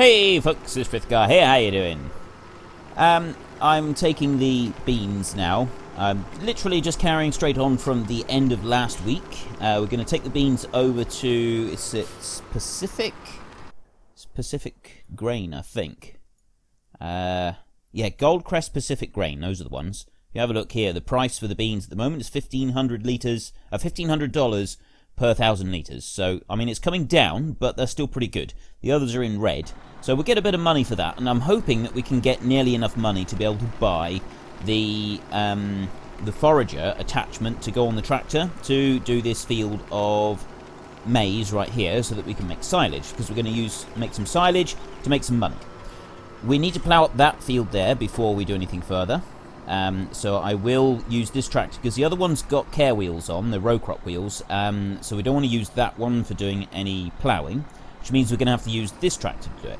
Hey folks, it's Frithgar here, how you doing? I'm taking the beans now. I'm literally just carrying straight on from the end of last week. We're going to take the beans over to, it's Pacific Grain, I think. Yeah, Goldcrest Pacific Grain, those are the ones. If you have a look here, the price for the beans at the moment is $1,500 per 1,000 litres. So, I mean, it's coming down, but they're still pretty good. The others are in red. So we'll get a bit of money for that, and I'm hoping that we can get nearly enough money to be able to buy the forager attachment to go on the tractor to do this field of maize right here so that we can make silage, because we're going to make some silage to make some money. We need to plough up that field there before we do anything further. So I will use this tractor because the other one's got care wheels on, the row crop wheels, so we don't want to use that one for doing any ploughing, which means we're going to have to use this tractor to do it.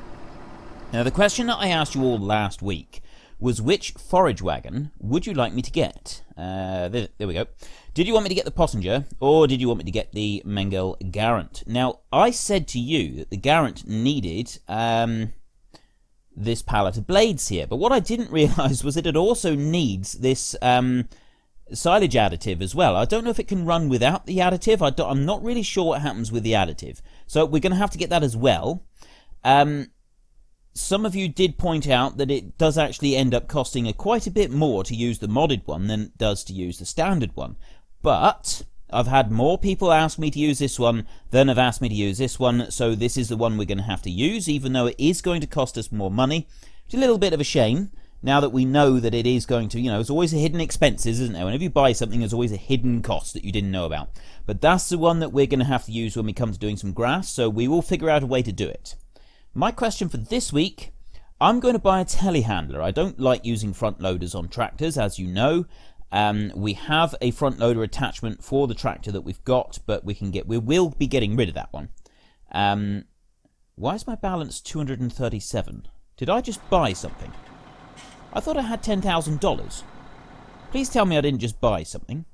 Now the question that I asked you all last week was, which forage wagon would you like me to get? There we go. Did you want me to get the Pottinger, or did you want me to get the Mengel Garant? Now I said to you that the Garant needed this pallet of blades here, but what I didn't realise was that it also needs this silage additive as well. I don't know if it can run without the additive. I'm not really sure what happens with the additive, so we're going to have to get that as well. Some of you did point out that it does actually end up costing quite a bit more to use the modded one than it does to use the standard one, but I've had more people ask me to use this one than have asked me to use this one, so this is the one we're going to have to use, even though it is going to cost us more money. It's a little bit of a shame, now that we know that it is going to, there's always a hidden expenses, isn't there? Whenever you buy something, there's always a hidden cost that you didn't know about. But that's the one that we're going to have to use when we come to doing some grass, so we will figure out a way to do it. My question for this week, I'm going to buy a telehandler. I don't like using front loaders on tractors, as you know. We have a front loader attachment for the tractor that we've got, but we will be getting rid of that one. Why is my balance 237? Did I just buy something? I thought I had $10,000. Please tell me I didn't just buy something.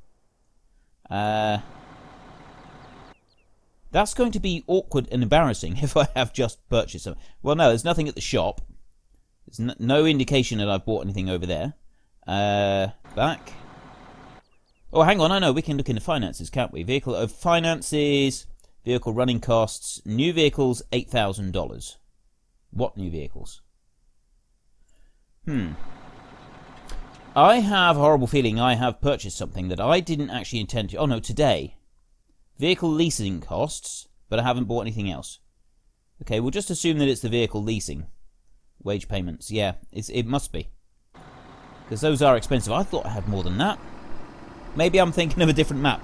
That's going to be awkward and embarrassing if I have just purchased something. Well, no, there's nothing at the shop. There's no indication that I've bought anything over there. Back. Oh, hang on, I know, we can look into finances, can't we? Vehicle of finances, vehicle running costs, new vehicles, $8,000. What new vehicles? I have a horrible feeling I have purchased something that I didn't actually intend to. Oh, no, today. Vehicle leasing costs, but I haven't bought anything else. Okay, we'll just assume that it's the vehicle leasing. Wage payments, yeah, it must be. Because those are expensive. I thought I had more than that. Maybe I'm thinking of a different map.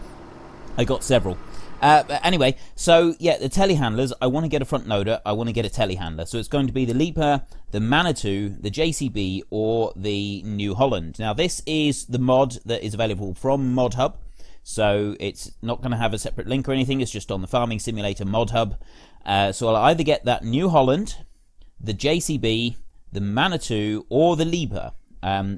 I got several. But anyway, so yeah, the telehandlers, I want to get a front loader, I want to get a telehandler. So it's going to be the Liebherr, the Manitou, the JCB, or the New Holland. Now this is the mod that is available from Mod Hub. So it's not going to have a separate link or anything, it's just on the Farming Simulator Mod Hub. So I'll either get that New Holland, the JCB, the Manitou, or the Liebherr.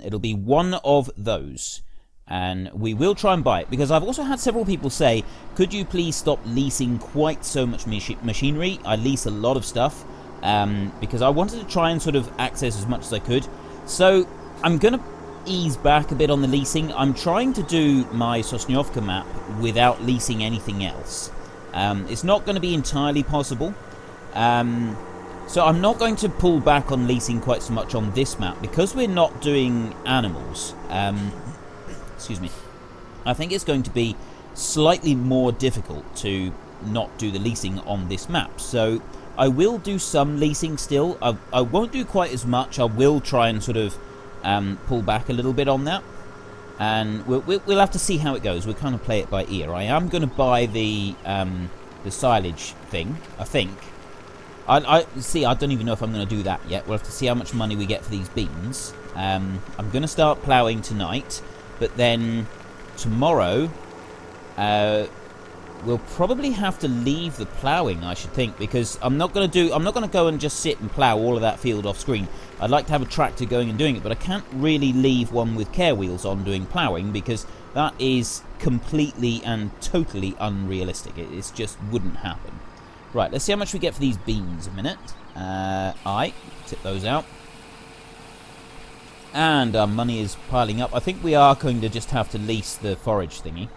It'll be one of those. And we will try and buy it, because I've also had several people say, could you please stop leasing quite so much machinery? I lease a lot of stuff, because I wanted to try and sort of access as much as I could. So I'm going to ease back a bit on the leasing. I'm trying to do my Sosnovka map without leasing anything else. It's not going to be entirely possible. So I'm not going to pull back on leasing quite so much on this map, because we're not doing animals. Excuse me. I think it's going to be slightly more difficult to not do the leasing on this map. So I will do some leasing still. I won't do quite as much. I will try and sort of pull back a little bit on that. And we'll have to see how it goes. We'll kind of play it by ear. I am going to buy the silage thing, I think. I don't even know if I'm going to do that yet. We'll have to see how much money we get for these beans. I'm going to start ploughing tonight. But then tomorrow, we'll probably have to leave the ploughing, I should think, because I'm not going to go and just sit and plough all of that field off screen. I'd like to have a tractor going and doing it, but I can't really leave one with care wheels on doing ploughing, because that is completely and totally unrealistic. It just wouldn't happen. Right, let's see how much we get for these beans a minute. Tip those out. And our money is piling up. I think we are going to just have to lease the forage thingy.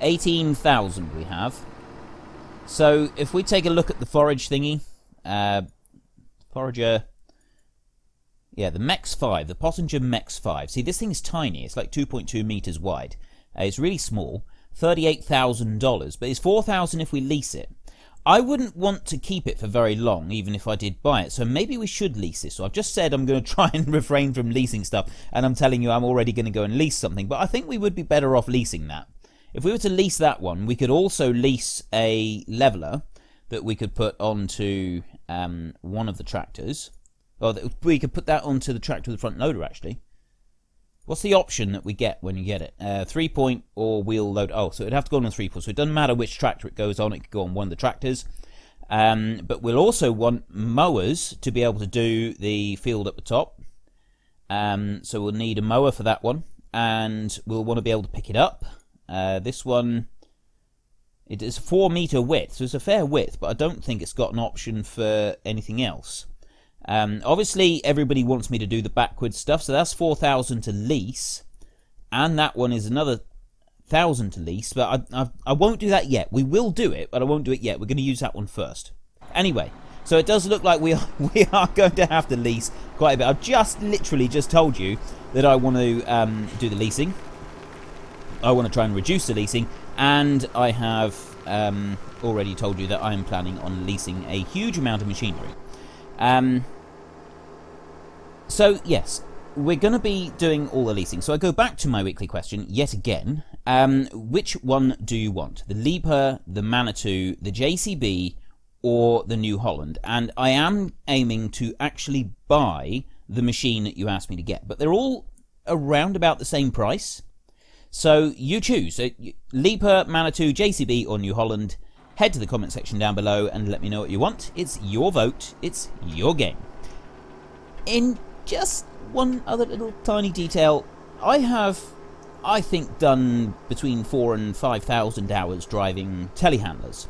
18,000 we have. So if we take a look at the forage thingy, forager, yeah, the Mex 5, the Pottinger Mex 5. See, this thing's tiny. It's like 2.2 meters wide. It's really small. $38,000, but it's $4,000 if we lease it. I wouldn't want to keep it for very long, even if I did buy it, so maybe we should lease this. So I've just said I'm going to try and refrain from leasing stuff, and I'm telling you I'm already going to go and lease something, but I think we would be better off leasing that. If we were to lease that one, we could also lease a leveler that we could put onto one of the tractors. Or we could put that onto the tractor with the front loader, actually. What's the option that we get when you get it? 3-point or wheel load. Oh, so it'd have to go on a 3-point. So it doesn't matter which tractor it goes on. It could go on one of the tractors. But we'll also want mowers to be able to do the field at the top. So we'll need a mower for that one. And we'll want to be able to pick it up. This one, it is 4 meter width. So it's a fair width, but I don't think it's got an option for anything else. Obviously, everybody wants me to do the backwards stuff, so that's 4,000 to lease, and that one is another 1,000 to lease, but I won't do that yet. We will do it, but I won't do it yet. We're going to use that one first. Anyway, so it does look like we are going to have to lease quite a bit. I've literally just told you that I want to do the leasing. I want to try and reduce the leasing, and I have already told you that I am planning on leasing a huge amount of machinery. So yes, we're going to be doing all the leasing. So I go back to my weekly question yet again. Which one do you want? The Liebherr, the Manitou, the JCB, or the New Holland? And I am aiming to actually buy the machine that you asked me to get, but they're all around about the same price. So you choose. So Liebherr, Manitou, JCB, or New Holland. Head to the comment section down below and let me know what you want. It's your vote. It's your game. In just one other little tiny detail, I have, I think, done between 4,000 and 5,000 hours driving telehandlers.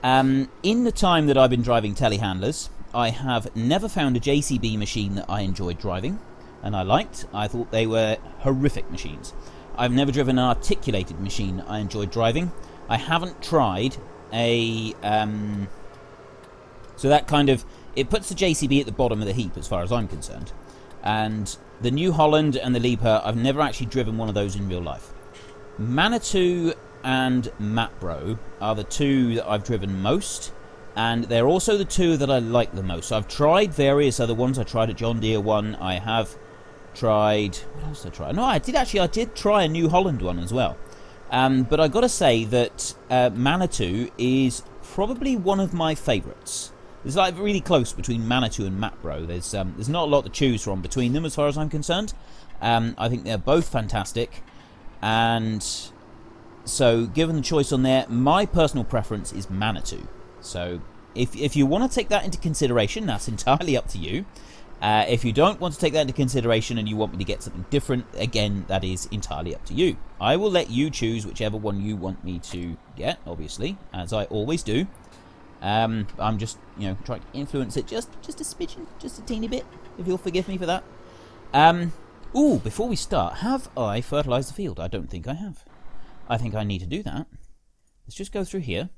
In the time that I've been driving telehandlers, I have never found a JCB machine that I enjoyed driving and I liked. I thought they were horrific machines. I've never driven an articulated machine I enjoyed driving. I haven't tried so that kind of, it puts the JCB at the bottom of the heap as far as I'm concerned. And the New Holland and the Liebherr, I've never actually driven one of those in real life. Manitou and Mapbro are the two that I've driven most, and they're also the two that I like the most. So I've tried various other ones. I tried a John Deere one. I have tried, what else did I try? No, I did try a New Holland one as well. But I got to say that Manitou is probably one of my favourites. It's like really close between Manitou and Mapbro. There's not a lot to choose from between them as far as I'm concerned. I think they're both fantastic, and so given the choice on there, my personal preference is Manitou. So if you want to take that into consideration, that's entirely up to you. If you don't want to take that into consideration and you want me to get something different, again, that is entirely up to you. I will let you choose whichever one you want me to get, obviously, as I always do. I'm just, trying to influence it just a smidgen, just a teeny bit, if you'll forgive me for that. Ooh, before we start, have I fertilised the field? I don't think I have. I think I need to do that. Let's just go through here.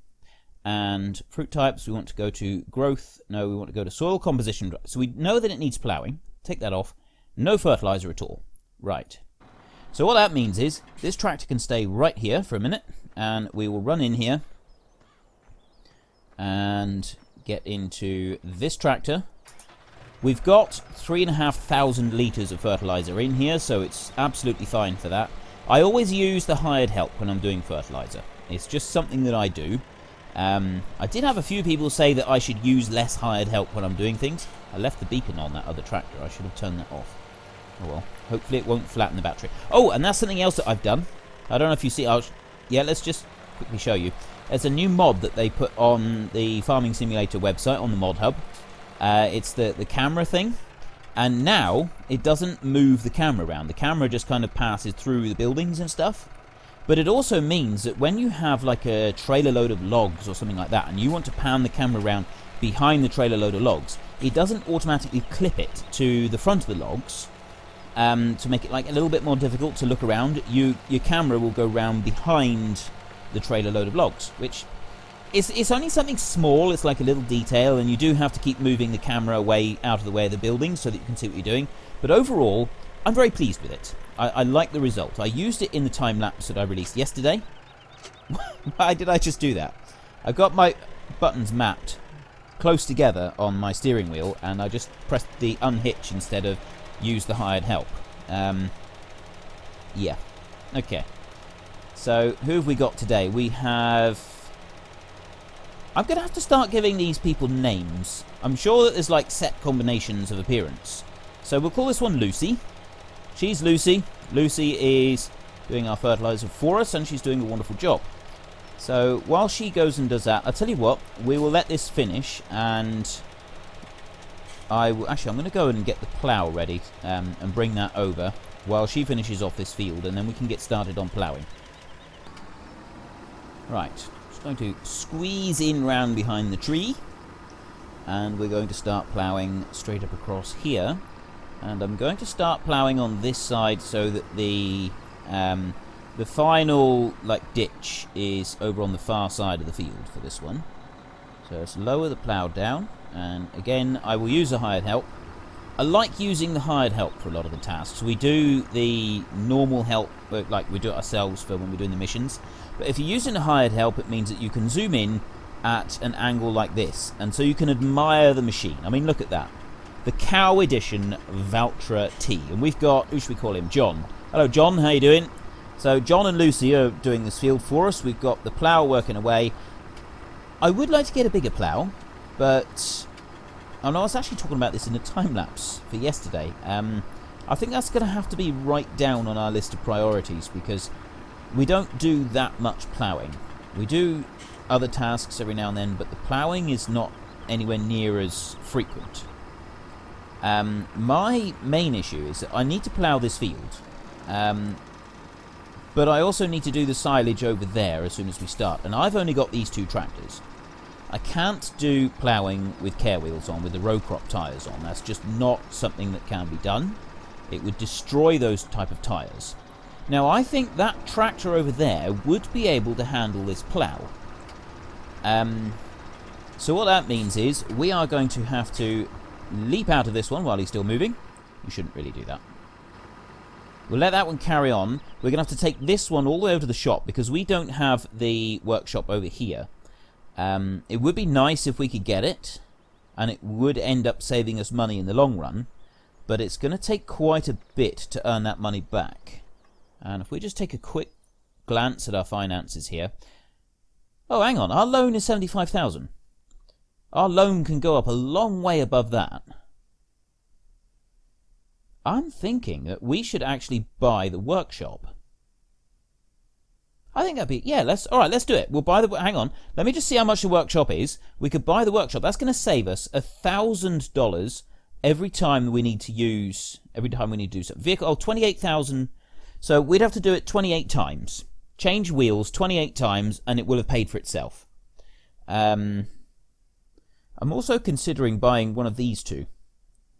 And fruit types, we want to go to growth. No, we want to go to soil composition. So we know that it needs ploughing. Take that off. No fertilizer at all. Right. So what that means is this tractor can stay right here for a minute. And we will run in here and get into this tractor. We've got 3,500 litres of fertilizer in here, so it's absolutely fine for that. I always use the hired help when I'm doing fertilizer. It's just something that I do. I did have a few people say that I should use less hired help when I'm doing things. I left the beacon on that other tractor. I should have turned that off. Oh well. Hopefully it won't flatten the battery. Oh, and that's something else that I've done. I don't know if you see. Yeah, let's just quickly show you. There's a new mod that they put on the Farming Simulator website, on the mod hub. It's the camera thing. And now it doesn't move the camera around. The camera just kind of passes through the buildings and stuff. But it also means that when you have like a trailer load of logs or something like that, and you want to pan the camera around behind the trailer load of logs, it doesn't automatically clip it to the front of the logs to make it like a little bit more difficult to look around. Your camera will go round behind the trailer load of logs, which it's only something small. It's like a little detail, and you do have to keep moving the camera away out of the way of the building so that you can see what you're doing. But overall, I'm very pleased with it. I like the result. I used it in the time-lapse that I released yesterday. Why did I just do that? I got my buttons mapped close together on my steering wheel, and I just pressed the unhitch instead of use the hired help. Yeah. Okay. So, who have we got today? We have... I'm going to have to start giving these people names. I'm sure that there's like set combinations of appearance. So we'll call this one Lucy. She's Lucy. Lucy is doing our fertilizer for us, and she's doing a wonderful job. So while she goes and does that, I'll tell you what, we will let this finish, and I'm going to go and get the plough ready and bring that over while she finishes off this field, and then we can get started on ploughing. Right, just going to squeeze in round behind the tree, and we're going to start ploughing straight up across here. And I'm going to start ploughing on this side so that the final like ditch is over on the far side of the field for this one. So let's lower the plough down, and again I will use a hired help. I like using the hired help for a lot of the tasks. We do the normal help like we do it ourselves for when we're doing the missions, but if you're using a hired help, it means that you can zoom in at an angle like this, and so you can admire the machine. I mean, look at that. The Cow Edition Valtra T. And we've got, who should we call him? John. Hello, John. How you doing? So John and Lucy are doing this field for us. We've got the plough working away. I would like to get a bigger plough, but I was actually talking about this in a time-lapse for yesterday. I think that's going to have to be right down on our list of priorities, because we don't do that much ploughing. We do other tasks every now and then, but the ploughing is not anywhere near as frequent. My main issue is that I need to plough this field, but I also need to do the silage over there as soon as we start, and I've only got these two tractors. I can't do ploughing with care wheels on, with the row crop tyres on. That's just not something that can be done. It would destroy those type of tyres. Now I think that tractor over there would be able to handle this plough. So what that means is we are going to have to leap out of this one while he's still moving. You shouldn't really do that. We'll let that one carry on. We're going to have to take this one all the way over to the shop, because we don't have the workshop over here. It would be nice if we could get it, and it would end up saving us money in the long run, but it's going to take quite a bit to earn that money back. And if we just take a quick glance at our finances here. Oh, hang on. Our loan is 75,000. Our loan can go up a long way above that. I'm thinking that we should actually buy the workshop. I think that'd be... Yeah, alright, let's do it. We'll buy the... Hang on. Let me just see how much the workshop is. We could buy the workshop. That's going to save us $1,000 every time we need to use... Every time we need to do something. Vehicle... Oh, 28,000. So we'd have to do it 28 times. Change wheels 28 times, and it will have paid for itself. I'm also considering buying one of these two.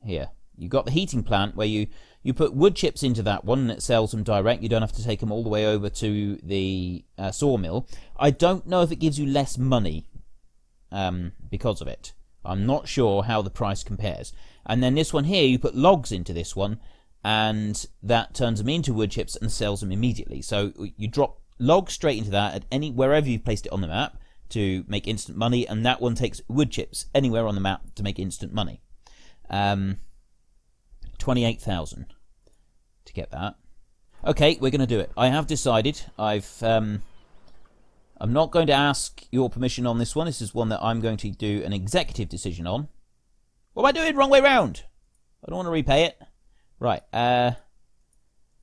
Here. You've got the heating plant where you put wood chips into that one and it sells them direct. You don't have to take them all the way over to the sawmill. I don't know if it gives you less money because of it. I'm not sure how the price compares. And then this one here, you put logs into this one, and that turns them into wood chips and sells them immediately. So you drop logs straight into that at wherever you've placed it on the map to make instant money, and that one takes wood chips anywhere on the map to make instant money. 28,000 to get that. Okay, we're going to do it. I have decided. I'm not going to ask your permission on this one. This is one that I'm going to do an executive decision on. What am I doing? Wrong way round. I don't want to repay it. Right.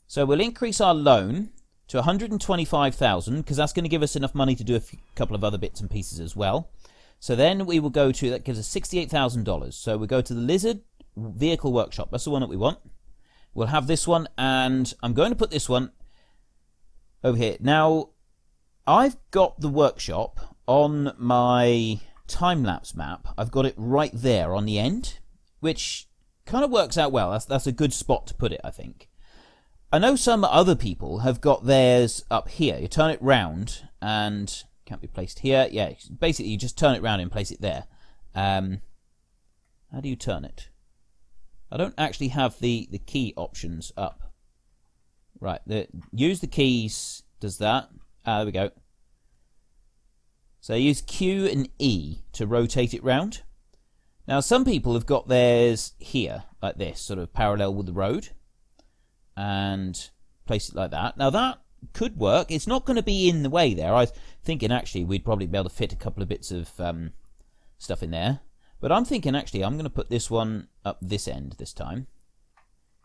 So we'll increase our loan to 125,000, because that's going to give us enough money to do a couple of other bits and pieces as well. So then we will go to, that gives us $68,000. So we go to the Lizard Vehicle Workshop. That's the one that we want. We'll have this one, and I'm going to put this one... over here. Now, I've got the workshop on my time-lapse map. I've got it right there on the end, which kind of works out well. That's a good spot to put it, I think. I know some other people have got theirs up here. You turn it round and can't be placed here. Yeah, basically you just turn it round and place it there. How do you turn it? I don't actually have the key options up. Right, use the keys does that. There we go. So use Q and E to rotate it round. Now some people have got theirs here, like this, sort of parallel with the road. And place it like that. Now that could work. It's not going to be in the way there. I was thinking actually we'd probably be able to fit a couple of bits of stuff in there. But I'm thinking actually I'm going to put this one up this end this time.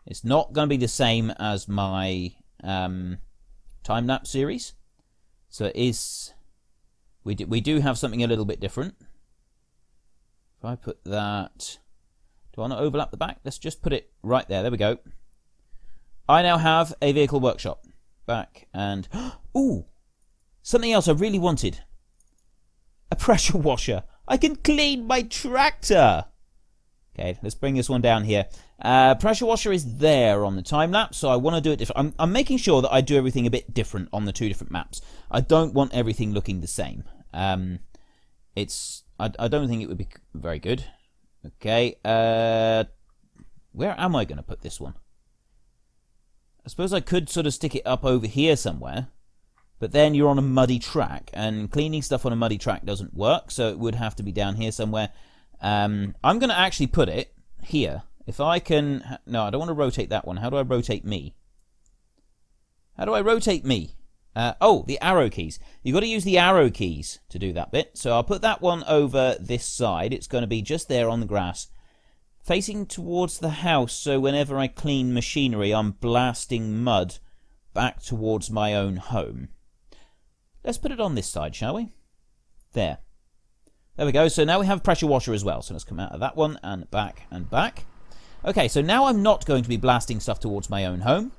It's not going to be the same as my time-lapse series. So it is... We do have something a little bit different. If I put that... Do I want to overlap the back? Let's just put it right there. There we go. I now have a vehicle workshop. Back and... Ooh! Something else I really wanted. A pressure washer. I can clean my tractor! Okay, let's bring this one down here. Pressure washer is there on the time-lapse, so I want to do it different. I'm making sure that I do everything a bit different on the two different maps. I don't want everything looking the same. I don't think it would be very good. Okay, where am I going to put this one? I suppose I could sort of stick it up over here somewhere, but then you're on a muddy track, and cleaning stuff on a muddy track doesn't work, so it would have to be down here somewhere. I'm going to actually put it here. If I can... No, I don't want to rotate that one. How do I rotate me? How do I rotate me? Oh, the arrow keys. You've got to use the arrow keys to do that bit. So I'll put that one over this side. It's going to be just there on the grass, facing towards the house, so whenever I clean machinery, I'm blasting mud back towards my own home. Let's put it on this side, shall we? There. There we go. So now we have pressure washer as well. So let's come out of that one and back and back. Okay, so now I'm not going to be blasting stuff towards my own home.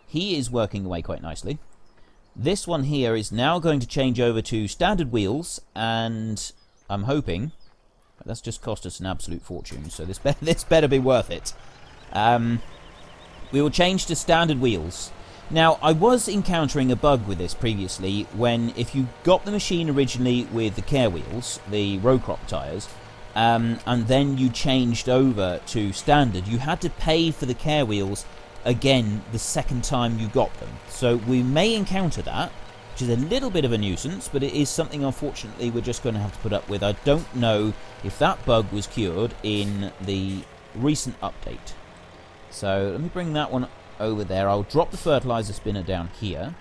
He is working away quite nicely. This one here is now going to change over to standard wheels, and I'm hoping... That's just cost us an absolute fortune, so this better be worth it. We will change to standard wheels. Now, I was encountering a bug with this previously, when if you got the machine originally with the care wheels, the row crop tyres, and then you changed over to standard, you had to pay for the care wheels again the second time you got them. So we may encounter that, which is a little bit of a nuisance, but it is something unfortunately we're just going to have to put up with. I don't know if that bug was cured in the recent update. So let me bring that one over there. I'll drop the fertilizer spinner down here.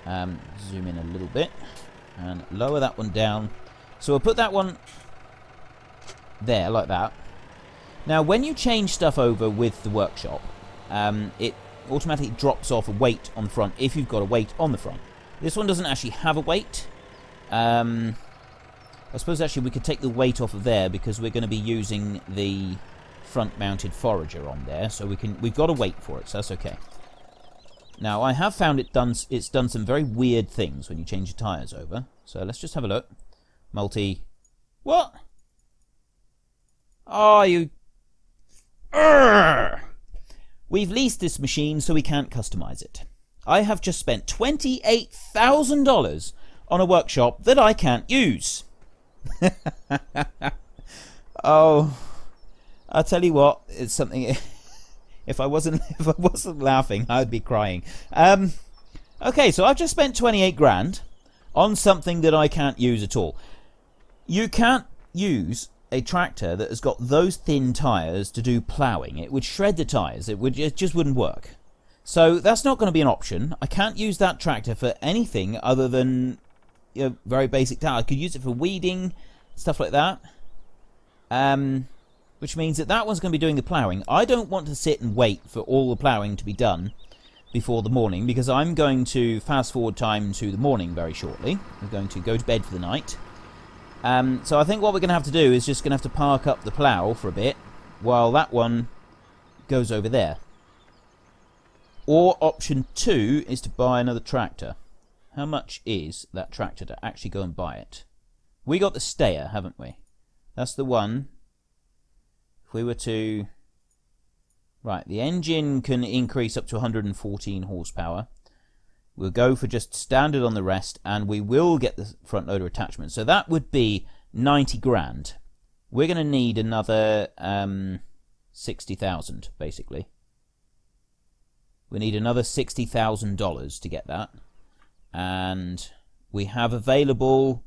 Zoom in a little bit and lower that one down. So we'll put that one there like that. Now when you change stuff over with the workshop, it automatically drops off a weight on the front if you've got a weight on the front. This one doesn't actually have a weight. I suppose actually we could take the weight off of there because we're going to be using the front mounted forager on there, so we've got a weight for it, so that's okay. Now I have found it's done some very weird things when you change your tyres over. So let's just have a look. Multi... What? Oh, you... Urgh! We've leased this machine, so we can't customize it. I have just spent $28,000 on a workshop that I can't use. Oh, I'll tell you what, it's something... If I wasn't laughing, I'd be crying. Okay, so I've just spent 28 grand on something that I can't use at all. You can't use a tractor that has got those thin tyres to do ploughing. It would shred the tyres. It just wouldn't work. So that's not going to be an option. I can't use that tractor for anything other than, you know, very basic tasks. I could use it for weeding, stuff like that. Which means that one's going to be doing the ploughing. I don't want to sit and wait for all the ploughing to be done before the morning, because I'm going to fast forward time to the morning very shortly. I'm going to go to bed for the night. So I think what we're going to have to do is just going to have to park up the plough for a bit while that one goes over there. Or option 2 is to buy another tractor. How much is that tractor to actually go and buy it? We got the stayer, haven't we? That's the one. If we were to... Right, the engine can increase up to 114 horsepower. We'll go for just standard on the rest, and we will get the front loader attachment. So that would be 90 grand. We're going to need another 60,000, basically. We need another $60,000 to get that. And we have available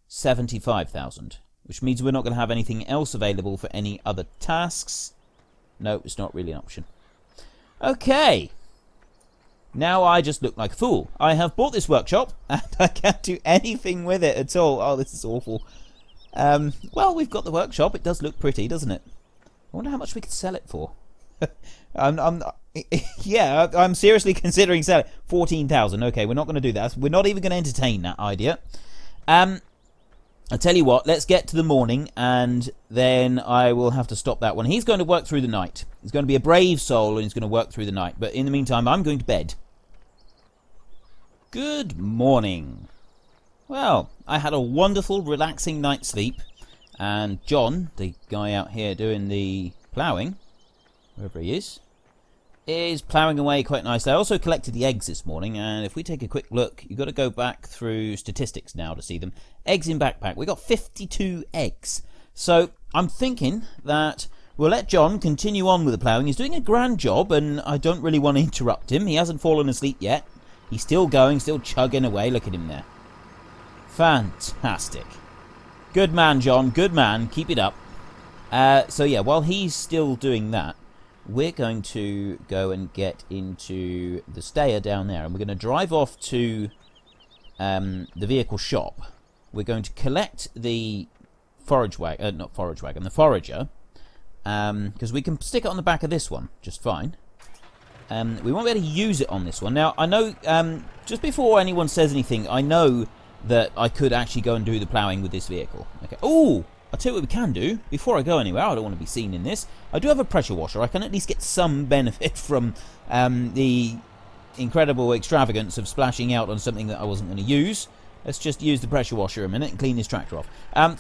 75,000, which means we're not going to have anything else available for any other tasks. No, it's not really an option. Okay. Now I just look like a fool. I have bought this workshop, and I can't do anything with it at all. Oh, this is awful. Well, we've got the workshop. It does look pretty, doesn't it? I wonder how much we could sell it for. Yeah, I'm seriously considering selling 14,000. Okay, we're not going to do that. We're not even going to entertain that idea. I'll tell you what, let's get to the morning, and then I will have to stop that one. He's going to work through the night. He's going to be a brave soul, and he's going to work through the night. But in the meantime, I'm going to bed. Good morning. Well, I had a wonderful, relaxing night's sleep. And John, the guy out here doing the ploughing, wherever he is ploughing away quite nicely. I also collected the eggs this morning, and if we take a quick look, you've got to go back through statistics now to see them. Eggs in backpack. We got 52 eggs. So I'm thinking that we'll let John continue on with the ploughing. He's doing a grand job, and I don't really want to interrupt him. He hasn't fallen asleep yet. He's still going, still chugging away. Look at him there. Fantastic. Good man, John. Good man. Keep it up. So yeah, while he's still doing that, we're going to go and get into the stayer down there, and we're going to drive off to the vehicle shop. We're going to collect the forage wagon, not forage wagon, the forager, because we can stick it on the back of this one just fine. We won't be able to use it on this one. Now, I know, just before anyone says anything, I know that I could actually go and do the ploughing with this vehicle. Okay. Oh! I'll tell you what we can do. Before I go anywhere, I don't want to be seen in this. I do have a pressure washer. I can at least get some benefit from the incredible extravagance of splashing out on something that I wasn't going to use. Let's just use the pressure washer a minute and clean this tractor off.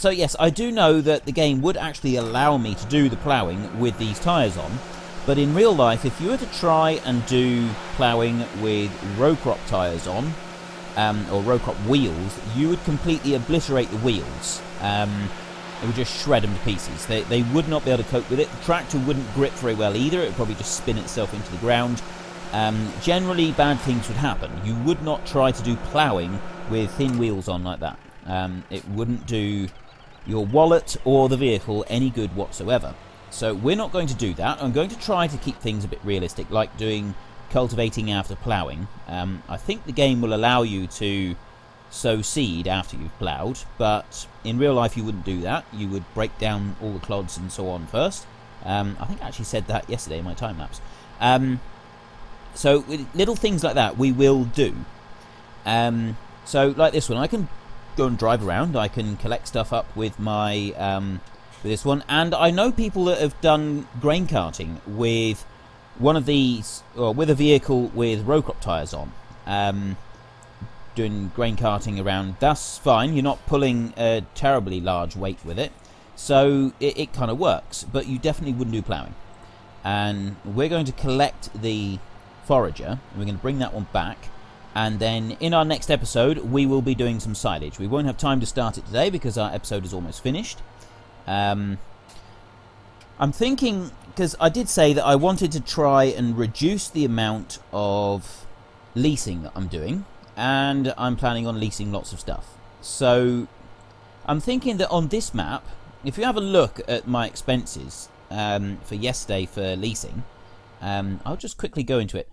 So yes, I do know that the game would actually allow me to do the ploughing with these tyres on. But in real life, if you were to try and do ploughing with row crop tyres on, or row crop wheels, you would completely obliterate the wheels. It would just shred them to pieces. They would not be able to cope with it. The tractor wouldn't grip very well either. It would probably just spin itself into the ground. Generally, bad things would happen. You would not try to do ploughing with thin wheels on like that. It wouldn't do your wallet or the vehicle any good whatsoever. So we're not going to do that. I'm going to try to keep things a bit realistic, like doing cultivating after ploughing. I think the game will allow you to sow seed after you've ploughed, but in real life you wouldn't do that. You would break down all the clods and so on first. I think I actually said that yesterday in my time lapse. So with little things like that we will do. So like this one, I can go and drive around. I can collect stuff up with my with this one, and I know people that have done grain carting with one of these, or with a vehicle with row crop tyres on. Doing grain carting around, that's fine. You're not pulling a terribly large weight with it, so it kind of works, but you definitely wouldn't do ploughing. And we're going to collect the forager, and we're going to bring that one back, and then in our next episode we will be doing some silage. We won't have time to start it today because our episode is almost finished. I'm thinking, because I did say that I wanted to try and reduce the amount of leasing that I'm doing, and I'm planning on leasing lots of stuff. So I'm thinking that on this map, if you have a look at my expenses for yesterday for leasing, I'll just quickly go into it.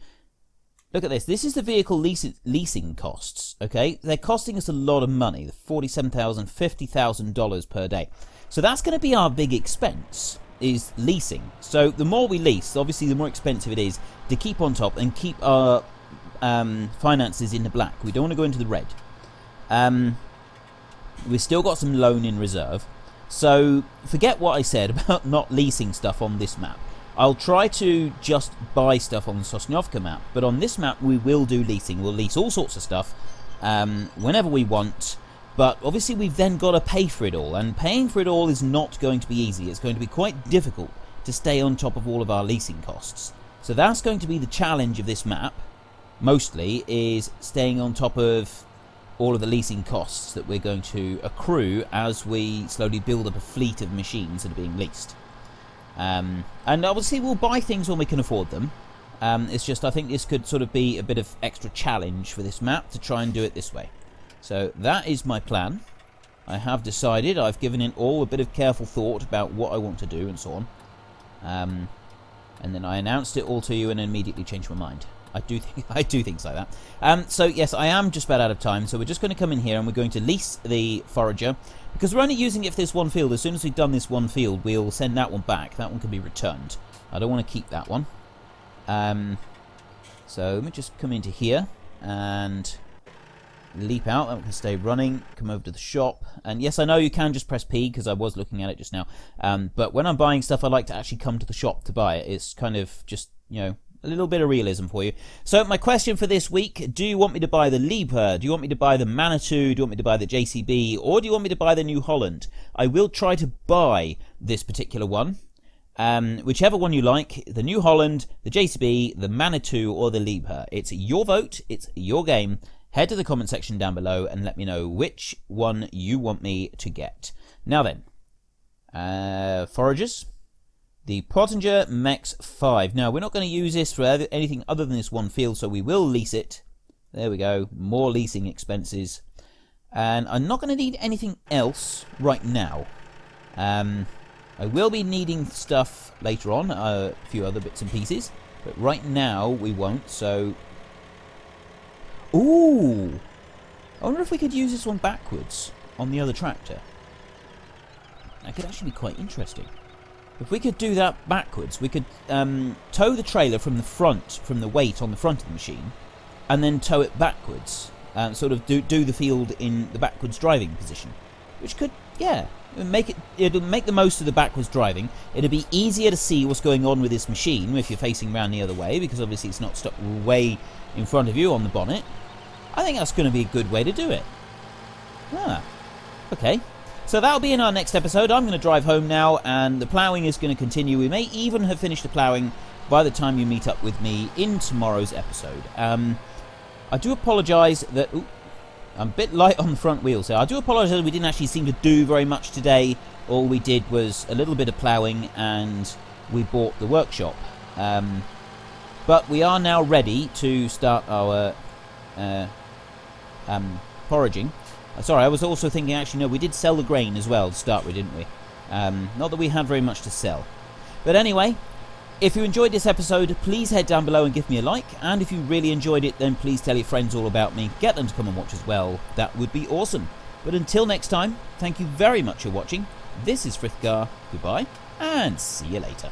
Look at this. This is the vehicle leasing costs. Okay, they're costing us a lot of money. $47,000, $50,000 per day. So that's going to be our big expense, is leasing. So the more we lease, obviously the more expensive it is to keep on top and keep our finances in the black. We don't want to go into the red. We've still got some loan in reserve. So forget what I said about not leasing stuff on this map. I'll try to just buy stuff on the Sosnovka map, but on this map we will do leasing. We'll lease all sorts of stuff whenever we want, but obviously we've then got to pay for it all, and paying for it all is not going to be easy. It's going to be quite difficult to stay on top of all of our leasing costs. So that's going to be the challenge of this map, mostly, is staying on top of all of the leasing costs that we're going to accrue as we slowly build up a fleet of machines that are being leased. And obviously we'll buy things when we can afford them. It's just I think this could sort of be a bit of extra challenge for this map to try and do it this way. So that is my plan. I have decided, I've given it all a bit of careful thought about what I want to do and so on. And then I announced it all to you and immediately changed my mind. I do things like that. So yes, I am just about out of time, so we're just going to come in here and we're going to lease the forager, because we're only using it for this one field. As soon as we've done this one field, we'll send that one back. That one can be returned. I don't want to keep that one. So let me just come into here and leap out. That one can stay running. Come over to the shop, and yes, I know you can just press P, because I was looking at it just now. But when I'm buying stuff, I like to actually come to the shop to buy it. It's kind of just, you know, a little bit of realism for you. So my question for this week: do you want me to buy the Liebherr? Do you want me to buy the Manitou? Do you want me to buy the JCB? Or do you want me to buy the New Holland? I will try to buy this particular one. Whichever one you like, the New Holland, the JCB, the Manitou, or the Liebherr. It's your vote, it's your game. Head to the comment section down below and let me know which one you want me to get. Now then, foragers. The Pottinger Mex 5. Now, we're not going to use this for anything other than this one field, so we will lease it. There we go. More leasing expenses. And I'm not going to need anything else right now. I will be needing stuff later on, a few other bits and pieces. But right now, we won't, so... Ooh! I wonder if we could use this one backwards on the other tractor. That could actually be quite interesting. If we could do that backwards, we could tow the trailer from the front, from the weight on the front of the machine, and then tow it backwards, sort of do the field in the backwards driving position, which could, yeah, it'll make the most of the backwards driving. It'll be easier to see what's going on with this machine if you're facing around the other way, because obviously it's not stuck way in front of you on the bonnet. I think that's going to be a good way to do it. Ah, okay. So that'll be in our next episode. I'm going to drive home now, and the ploughing is going to continue. We may even have finished the ploughing by the time you meet up with me in tomorrow's episode. I do apologise that... Ooh, I'm a bit light on the front wheel, so I do apologise that we didn't actually seem to do very much today. All we did was a little bit of ploughing, and we bought the workshop. But we are now ready to start our foraging. Sorry, I was also thinking, actually, no, we did sell the grain as well to start with, didn't we? Not that we had very much to sell. But anyway, if you enjoyed this episode, please head down below and give me a like. And if you really enjoyed it, then please tell your friends all about me. Get them to come and watch as well. That would be awesome. But until next time, thank you very much for watching. This is Frithgar. Goodbye, and see you later.